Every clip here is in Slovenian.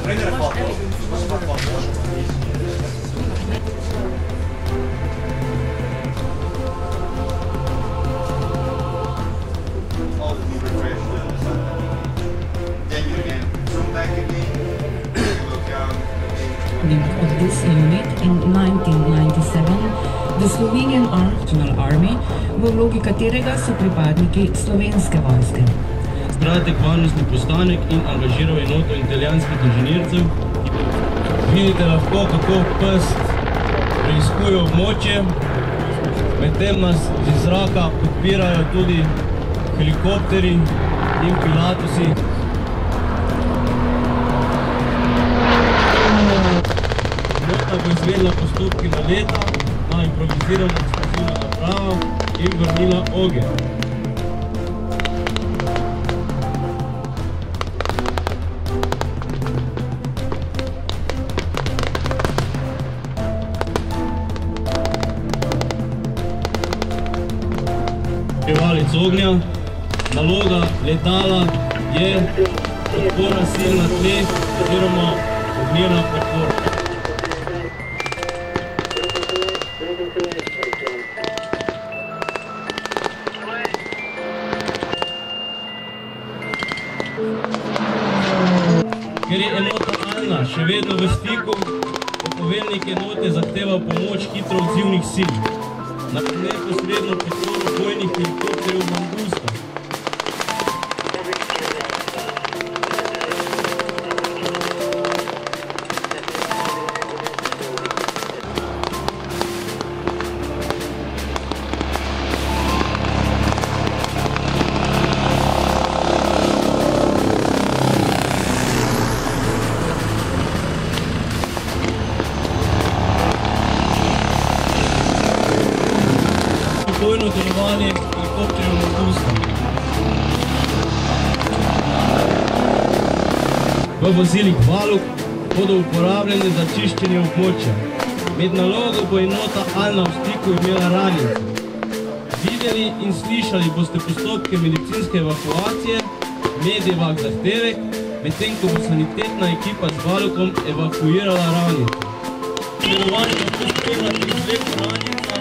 Of this unit in 1997, the Slovenian National Army, v vlogi katerega so pripadniki Slovenske vojske. Kratek varnostni postanek in angažiral enoto italijanskih inženircev. Vidite lahko, kako pest preiskuje območje, medtem nas iz zraka podpirajo tudi helikopteri in pilatusi. Enota bo izvedla postopki naleta na improvizirano eksplozivno napravo in vrnila ogenj. Privalec ognja. Naloga letala je podpora sil na tleh oziroma ognjena podpora. Ker je enota Alna še vedno v stiku, poveljnik enote zahteva pomoč hitro odzivnih sil na neposredno podporo bojnih helikopterjev Mangusta. Spokojno delovanje helikopterjev Mangusta. V vozilih Valuk bodo uporabljene za čiščenje območja. Med nalogo bo enota Alna v stiku imela ranjence. Videli in slišali boste postopke medicinske evakuacije, medevak zahtevek, medtem ko bo sanitetna ekipa z Valukom evakuirala ranjence. Delovanje lahko spremljate izvleko ranjenca,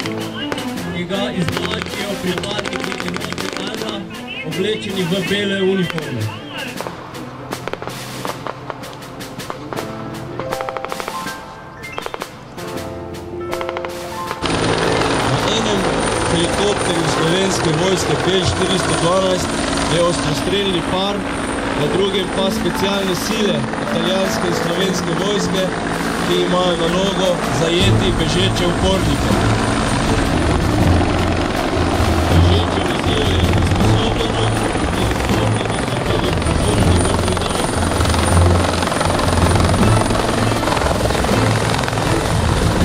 ki ga izvlačijo pripadniki enote Alna, oblečeni v bele uniforme. Na enem helikopterju Slovenske vojske Bell-412 je ostrostrelni par, na drugem pa specialne sile italijanske in slovenske vojske, ki imajo nalogo zajeti bežeče upornike. Bežeče vozile je usposobljeno in uporniki so bili pozorni v predaji.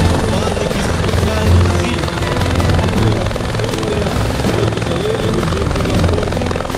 Pripadniki specialnih sil bodo zajeli bežečega upornika.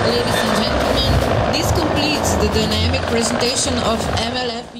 Ladies and gentlemen, this completes the dynamic presentation of MLF